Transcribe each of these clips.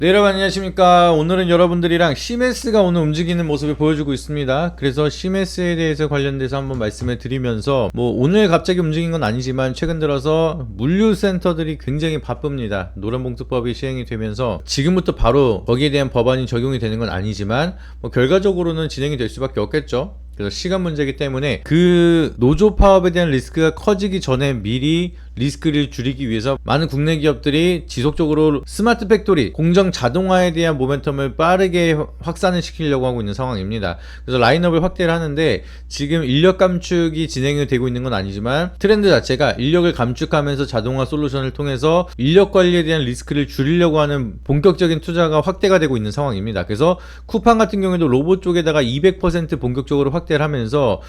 네, 여러분 안녕하십니까. 오늘은 여러분들이랑 시메스가 오늘 움직이는 모습을 보여주고 있습니다. 그래서 시메스에 대해서 관련돼서 한번 말씀을 드리면서 오늘 갑자기 움직인 건 아니지만 최근 들어서 물류센터들이 굉장히 바쁩니다. 노란봉투법이 시행이 되면서 지금부터 바로 거기에 대한 법안이 적용이 되는 건 아니지만 결과적으로는 진행이 될 수밖에 없겠죠. 그래서 시간 문제이기 때문에 그 노조 파업에 대한 리스크가 커지기 전에 미리 리스크를 줄이기 위해서 많은 국내 기업들이 지속적으로 스마트 팩토리, 공정 자동화에 대한 모멘텀을 빠르게 확산을 시키려고 하고 있는 상황입니다. 그래서 라인업을 확대를 하는데 지금 인력 감축이 진행이 되고 있는 건 아니지만 트렌드 자체가 인력을 감축하면서 자동화 솔루션을 통해서 인력 관리에 대한 리스크를 줄이려고 하는 본격적인 투자가 확대가 되고 있는 상황입니다. 그래서 쿠팡 같은 경우에도 로봇 쪽에다가 200% 본격적으로 확대를 하면서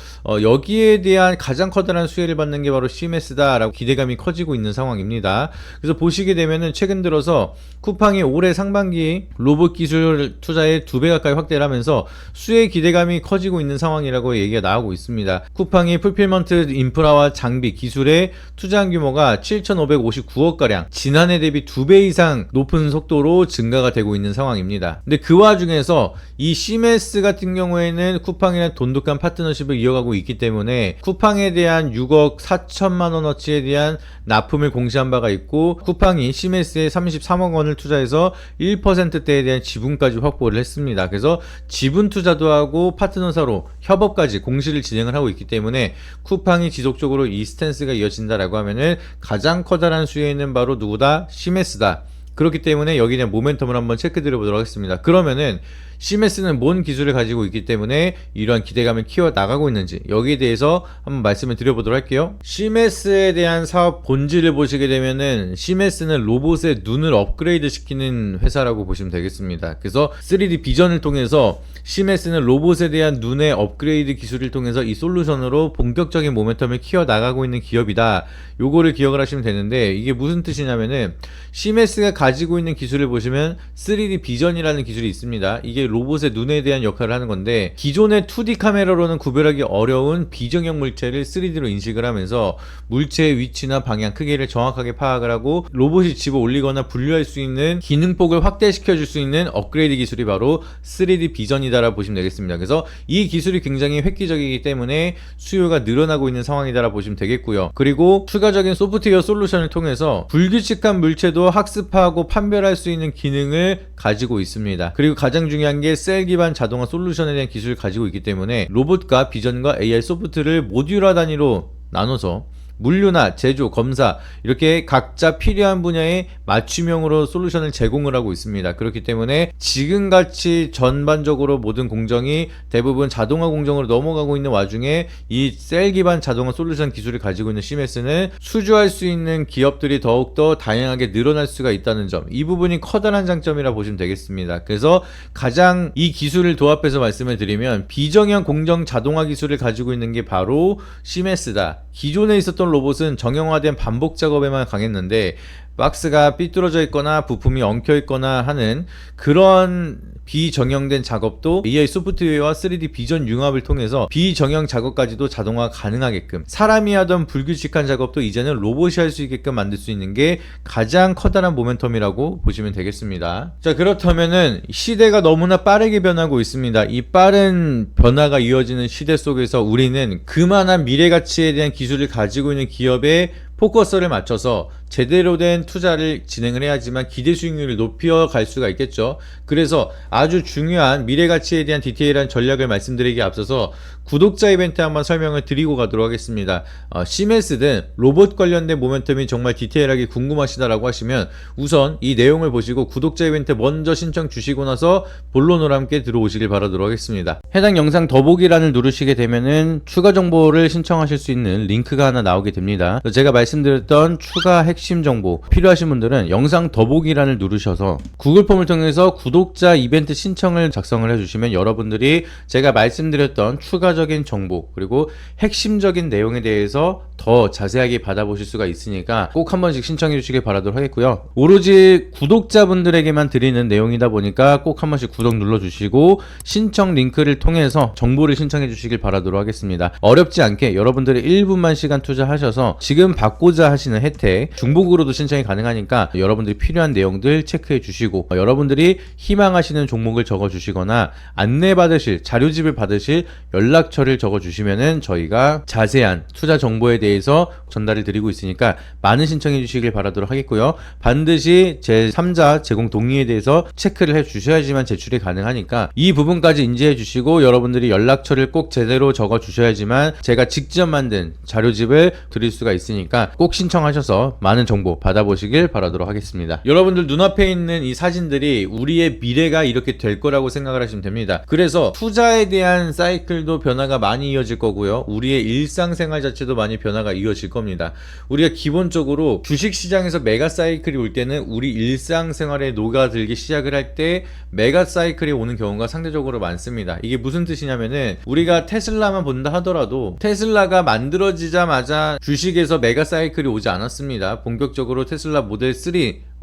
여기에 대한 가장 커다란 수혜를 받는 게 바로 시메스다라고 기대감이 커지고 있는 상황입니다. 그래서 보시게 되면은 최근 들어서 쿠팡이 올해 상반기 로봇 기술 투자에 2배 가까이 확대를 하면서 수혜 기대감이 커지고 있는 상황이라고 얘기가 나오고 있습니다. 쿠팡이 풀필먼트 인프라와 장비, 기술에 투자한 규모가 7,559억가량, 지난해 대비 2배 이상 높은 속도로 증가가 되고 있는 상황입니다. 근데 그 와중에서 이 시메스 같은 경우에는 쿠팡이랑 돈독한 파트너십을 이어가고 있기 때문에 쿠팡에 대한 6억 4천만 원어치에 대한 납품을 공시한 바가 있고, 쿠팡이 시메스에 33억 원을 투자해서 1%대에 대한 지분까지 확보를 했습니다. 그래서 지분 투자도 하고 파트너사로 협업까지 공시를 진행을 하고 있기 때문에 쿠팡이 지속적으로 이 스탠스가 이어진다라고 하면은 가장 커다란 수혜는 바로 누구다? 시메스다. 그렇기 때문에 여기에 대한 모멘텀을 한번 체크 드려보도록 하겠습니다. 그러면은 시메스는 뭔 기술을 가지고 있기 때문에 이러한 기대감을 키워 나가고 있는지 여기에 대해서 한번 말씀을 드려보도록 할게요. 시메스에 대한 사업 본질을 보시게 되면은 시메스는 로봇의 눈을 업그레이드 시키는 회사라고 보시면 되겠습니다. 그래서 3D 비전을 통해서 시메스는 로봇에 대한 눈의 업그레이드 기술을 통해서 이 솔루션으로 본격적인 모멘텀을 키워 나가고 있는 기업이다. 요거를 기억을 하시면 되는데, 이게 무슨 뜻이냐면은 시메스가 가지고 있는 기술을 보시면 3D 비전이라는 기술이 있습니다. 이게 로봇의 눈에 대한 역할을 하는 건데, 기존의 2D 카메라로는 구별하기 어려운 비정형 물체를 3D로 인식을 하면서 물체의 위치나 방향, 크기를 정확하게 파악을 하고 로봇이 집어 올리거나 분류할 수 있는 기능폭을 확대시켜 줄 수 있는 업그레이드 기술이 바로 3D 비전이다라고 보시면 되겠습니다. 그래서 이 기술이 굉장히 획기적이기 때문에 수요가 늘어나고 있는 상황이다라고 보시면 되겠고요. 그리고 추가적인 소프트웨어 솔루션을 통해서 불규칙한 물체도 학습하고 판별할 수 있는 기능을 가지고 있습니다. 그리고 가장 중요한 게 셀 기반 자동화 솔루션에 대한 기술을 가지고 있기 때문에 로봇과 비전과 AI 소프트를 모듈화 단위로 나눠서 물류나 제조, 검사 이렇게 각자 필요한 분야에 맞춤형으로 솔루션을 제공을 하고 있습니다. 그렇기 때문에 지금같이 전반적으로 모든 공정이 대부분 자동화 공정으로 넘어가고 있는 와중에 이 셀 기반 자동화 솔루션 기술을 가지고 있는 시메스는 수주할 수 있는 기업들이 더욱더 다양하게 늘어날 수가 있다는 점, 이 부분이 커다란 장점이라 보시면 되겠습니다. 그래서 가장 이 기술을 도합해서 말씀을 드리면 비정형 공정 자동화 기술을 가지고 있는 게 바로 시메스다. 기존에 있었던 로봇은 정형화된 반복 작업에만 강했는데 박스가 삐뚤어져 있거나 부품이 엉켜 있거나 하는 그런 비정형된 작업도 AI 소프트웨어와 3D 비전 융합을 통해서 비정형 작업까지도 자동화 가능하게끔, 사람이 하던 불규칙한 작업도 이제는 로봇이 할 수 있게끔 만들 수 있는 게 가장 커다란 모멘텀이라고 보시면 되겠습니다. 자, 그렇다면은 시대가 너무나 빠르게 변하고 있습니다. 이 빠른 변화가 이어지는 시대 속에서 우리는 그만한 미래 가치에 대한 기술을 가지고 있는 기업에 포커스를 맞춰서 제대로 된 투자를 진행을 해야지만 기대 수익률을 높여갈 수가 있겠죠. 그래서 아주 중요한 미래 가치에 대한 디테일한 전략을 말씀드리기에 앞서서 구독자 이벤트 한번 설명을 드리고 가도록 하겠습니다. 시메스든 로봇 관련된 모멘텀이 정말 디테일하게 궁금하시다라고 하시면 우선 이 내용을 보시고 구독자 이벤트 먼저 신청 주시고 나서 본론으로 함께 들어오시길 바라도록 하겠습니다. 해당 영상 더보기란을 누르시게 되면은 추가 정보를 신청하실 수 있는 링크가 하나 나오게 됩니다. 제가 말씀드렸던 추가 핵심 정보 필요하신 분들은 영상 더보기란을 누르셔서 구글 폼을 통해서 구독자 이벤트 신청을 작성을 해주시면 여러분들이 제가 말씀드렸던 추가적인 정보 그리고 핵심적인 내용에 대해서 더 자세하게 받아보실 수가 있으니까 꼭 한 번씩 신청해 주시길 바라도록 하겠고요. 오로지 구독자분들에게만 드리는 내용이다 보니까 꼭 한 번씩 구독 눌러주시고 신청 링크를 통해서 정보를 신청해 주시길 바라도록 하겠습니다. 어렵지 않게 여러분들이 1분만 시간 투자하셔서 지금 받고자 하시는 혜택, 정복으로도 신청이 가능하니까 여러분들이 필요한 내용들 체크해 주시고 여러분들이 희망하시는 종목을 적어 주시거나 안내 받으실 자료집을 받으실 연락처를 적어 주시면은 저희가 자세한 투자 정보에 대해서 전달을 드리고 있으니까 많은 신청해 주시길 바라도록 하겠고요. 반드시 제3자 제공 동의에 대해서 체크를 해 주셔야지만 제출이 가능하니까 이 부분까지 인지해 주시고 여러분들이 연락처를 꼭 제대로 적어 주셔야지만 제가 직접 만든 자료집을 드릴 수가 있으니까 꼭 신청하셔서 많은 정보 받아보시길 바라도록 하겠습니다. 여러분들 눈앞에 있는 이 사진들이 우리의 미래가 이렇게 될 거라고 생각을 하시면 됩니다. 그래서 투자에 대한 사이클도 변화가 많이 이어질 거고요. 우리의 일상생활 자체도 많이 변화가 이어질 겁니다. 우리가 기본적으로 주식시장에서 메가 사이클이 올 때는 우리 일상생활에 녹아들기 시작을 할 때 메가 사이클이 오는 경우가 상대적으로 많습니다. 이게 무슨 뜻이냐면은 우리가 테슬라만 본다 하더라도 테슬라가 만들어지자마자 주식에서 메가 사이클이 오지 않았습니다. 본격적으로 테슬라 모델 3,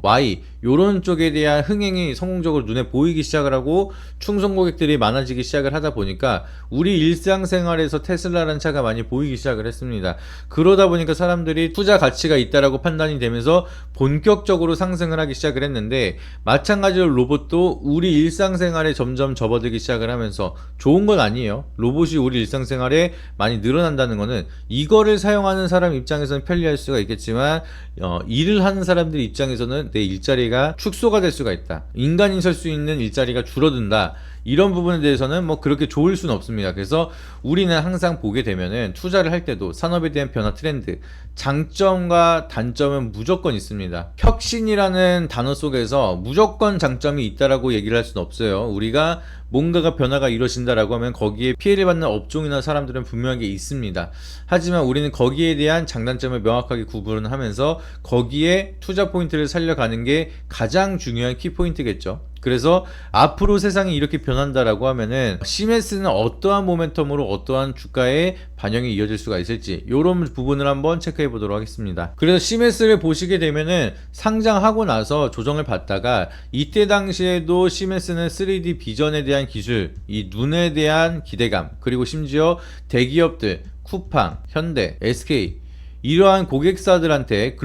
Y 요런 쪽에 대한 흥행이 성공적으로 눈에 보이기 시작을 하고 충성 고객들이 많아지기 시작을 하다 보니까 우리 일상생활에서 테슬라라는 차가 많이 보이기 시작을 했습니다. 그러다 보니까 사람들이 투자 가치가 있다라고 판단이 되면서 본격적으로 상승을 하기 시작을 했는데 마찬가지로 로봇도 우리 일상생활에 점점 접어들기 시작을 하면서 좋은 건 아니에요. 로봇이 우리 일상생활에 많이 늘어난다는 거는 이거를 사용하는 사람 입장에서는 편리할 수가 있겠지만 일을 하는 사람들 입장에서는 내 일자리가 축소가 될 수가 있다. 인간이 설 수 있는 일자리가 줄어든다. 이런 부분에 대해서는 뭐 그렇게 좋을 수는 없습니다. 그래서 우리는 항상 보게 되면은 투자를 할 때도 산업에 대한 변화 트렌드, 장점과 단점은 무조건 있습니다. 혁신이라는 단어 속에서 무조건 장점이 있다라고 얘기를 할 수는 없어요. 우리가 뭔가가 변화가 이루어진다라고 하면 거기에 피해를 받는 업종이나 사람들은 분명하게 있습니다. 하지만 우리는 거기에 대한 장단점을 명확하게 구분을 하면서 거기에 투자 포인트를 살려가는 게 가장 중요한 키포인트겠죠. 그래서 앞으로 세상이 이렇게 변한다라고 하면은 시메스는 어떠한 모멘텀으로 어떠한 주가의 반영이 이어질 수가 있을지 이런 부분을 한번 체크해 보도록 하겠습니다. 그래서 시메스를 보시게 되면은 상장하고 나서 조정을 받다가 이때 당시에도 시메스는 3D 비전에 대한 기술, 이 눈에 대한 기대감, 그리고 심지어 대기업들 쿠팡, 현대, SK 이러한 고객사들한테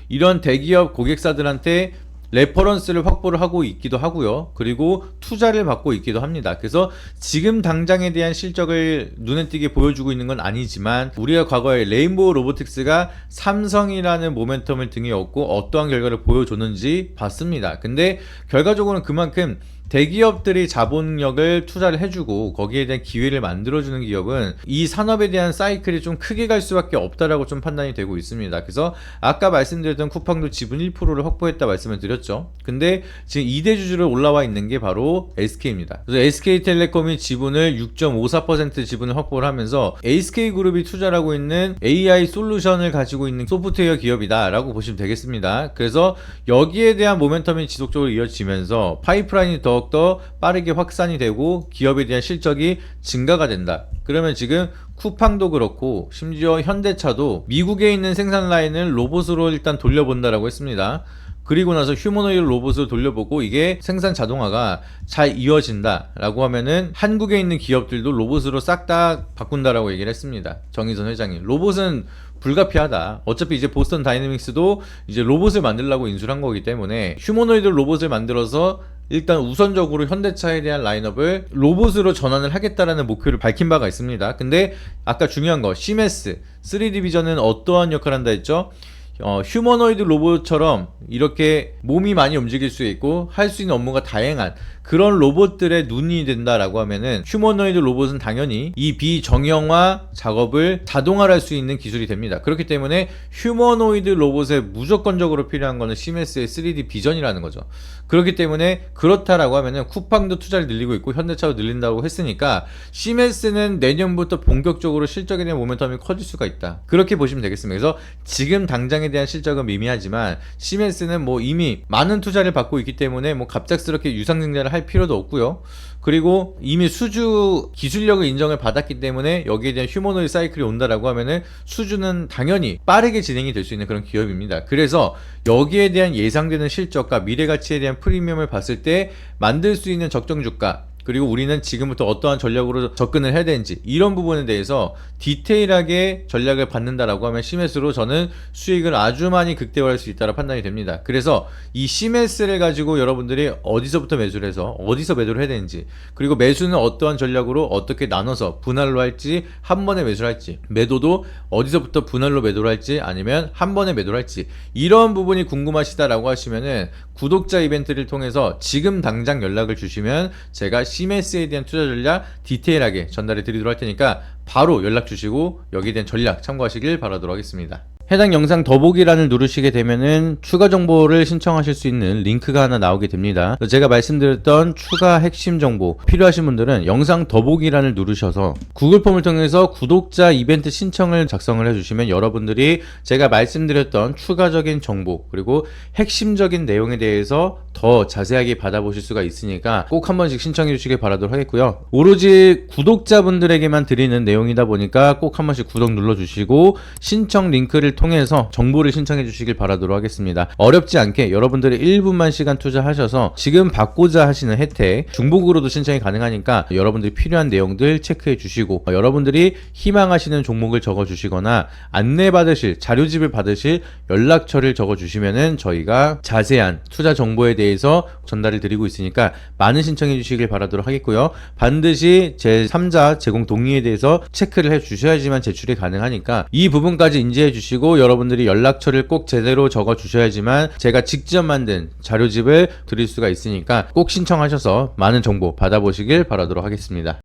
이런 대기업 고객사들한테 레퍼런스를 확보를 하고 있기도 하고요. 그리고 투자를 받고 있기도 합니다. 그래서 지금 당장에 대한 실적을 눈에 띄게 보여주고 있는 건 아니지만 우리가 과거에 레인보우 로보틱스가 삼성이라는 모멘텀을 등에 업고 어떠한 결과를 보여줬는지 봤습니다. 근데 결과적으로는 그만큼 대기업들이 자본력을 투자를 해주고 거기에 대한 기회를 만들어주는 기업은 이 산업에 대한 사이클이 좀 크게 갈 수밖에 없다라고 좀 판단이 되고 있습니다. 그래서 아까 말씀드렸던 쿠팡도 지분 1%를 확보했다 말씀을 드렸죠. 근데 지금 2대 주주로 올라와 있는 게 바로 SK입니다. 그래서 SK텔레콤이 지분을 6.54% 지분을 확보를 하면서 SK그룹이 투자를 하고 있는 AI 솔루션을 가지고 있는 소프트웨어 기업이다 라고 보시면 되겠습니다. 그래서 여기에 대한 모멘텀이 지속적으로 이어지면서 파이프라인이 더욱더 빠르게 확산이 되고 기업에 대한 실적이 증가가 된다. 그러면 지금 쿠팡도 그렇고 심지어 현대차도 미국에 있는 생산 라인을 로봇으로 일단 돌려본다라고 했습니다. 그리고 나서 휴머노이드 로봇을 돌려보고 이게 생산 자동화가 잘 이어진다 라고 하면은 한국에 있는 기업들도 로봇으로 싹 다 바꾼다라고 얘기를 했습니다. 정의선 회장이. 로봇은 불가피하다. 어차피 이제 보스턴 다이내믹스도 이제 로봇을 만들려고 인수를 한 거기 때문에 휴머노이드 로봇을 만들어서 일단 우선적으로 현대차에 대한 라인업을 로봇으로 전환을 하겠다라는 목표를 밝힌 바가 있습니다. 근데 아까 중요한 거 시메스 3D 비전은 어떠한 역할을 한다 했죠? 휴머노이드 로봇처럼 이렇게 몸이 많이 움직일 수 있고 할 수 있는 업무가 다양한 그런 로봇들의 눈이 된다라고 하면은 휴머노이드 로봇은 당연히 이 비정형화 작업을 자동화를 할 수 있는 기술이 됩니다. 그렇기 때문에 휴머노이드 로봇에 무조건적으로 필요한 거는 시메스의 3D 비전이라는 거죠. 그렇기 때문에 그렇다라고 하면은 쿠팡도 투자를 늘리고 있고 현대차도 늘린다고 했으니까 시메스는 내년부터 본격적으로 실적에 대한 모멘텀이 커질 수가 있다. 그렇게 보시면 되겠습니다. 그래서 지금 당장에 대한 실적은 미미하지만 시메스는 뭐 이미 많은 투자를 받고 있기 때문에 뭐 갑작스럽게 유상증자를 할 필요도 없고요. 그리고 이미 수주 기술력을 인정을 받았기 때문에 여기에 대한 휴머노이드 사이클이 온다라고 하면은 수주는 당연히 빠르게 진행이 될 수 있는 그런 기업입니다. 그래서 여기에 대한 예상되는 실적과 미래 가치에 대한 프리미엄을 봤을 때 만들 수 있는 적정 주가 그리고 우리는 지금부터 어떠한 전략으로 접근을 해야 되는지 이런 부분에 대해서 디테일하게 전략을 받는다라고 하면 CMS로 저는 수익을 아주 많이 극대화할 수 있다고 판단이 됩니다. 그래서 이 CMS를 가지고 여러분들이 어디서부터 매수를 해서 어디서 매도를 해야 되는지, 그리고 매수는 어떠한 전략으로 어떻게 나눠서 분할로 할지, 한 번에 매수를 할지, 매도도 어디서부터 분할로 매도를 할지 아니면 한 번에 매도를 할지, 이런 부분이 궁금하시다라고 하시면은 구독자 이벤트를 통해서 지금 당장 연락을 주시면 제가 CMS에 대한 투자 전략 디테일하게 전달해 드리도록 할 테니까 바로 연락 주시고 여기에 대한 전략 참고하시길 바라도록 하겠습니다. 해당 영상 더보기란을 누르시게 되면은 추가 정보를 신청하실 수 있는 링크가 하나 나오게 됩니다. 제가 말씀드렸던 추가 핵심 정보 필요하신 분들은 영상 더보기란을 누르셔서 구글 폼을 통해서 구독자 이벤트 신청을 작성을 해주시면 여러분들이 제가 말씀드렸던 추가적인 정보 그리고 핵심적인 내용에 대해서 더 자세하게 받아보실 수가 있으니까 꼭 한 번씩 신청해 주시길 바라도록 하겠고요. 오로지 구독자분들에게만 드리는 내용이다 보니까 꼭 한 번씩 구독 눌러주시고 신청 링크를 통해서 정보를 신청해 주시길 바라도록 하겠습니다. 어렵지 않게 여러분들이 1분만 시간 투자하셔서 지금 받고자 하시는 혜택 중복으로도 신청이 가능하니까 여러분들이 필요한 내용들 체크해 주시고 여러분들이 희망하시는 종목을 적어 주시거나 안내 받으실 자료집을 받으실 연락처를 적어 주시면은 저희가 자세한 투자 정보에 대해서 전달을 드리고 있으니까 많은 신청해 주시길 바라도록 하겠고요. 반드시 제3자 제공 동의에 대해서 체크를 해 주셔야지만 제출이 가능하니까 이 부분까지 인지해 주시고 여러분들이 연락처를 꼭 제대로 적어 주셔야지만 제가 직접 만든 자료집을 드릴 수가 있으니까 꼭 신청하셔서 많은 정보 받아보시길 바라도록 하겠습니다.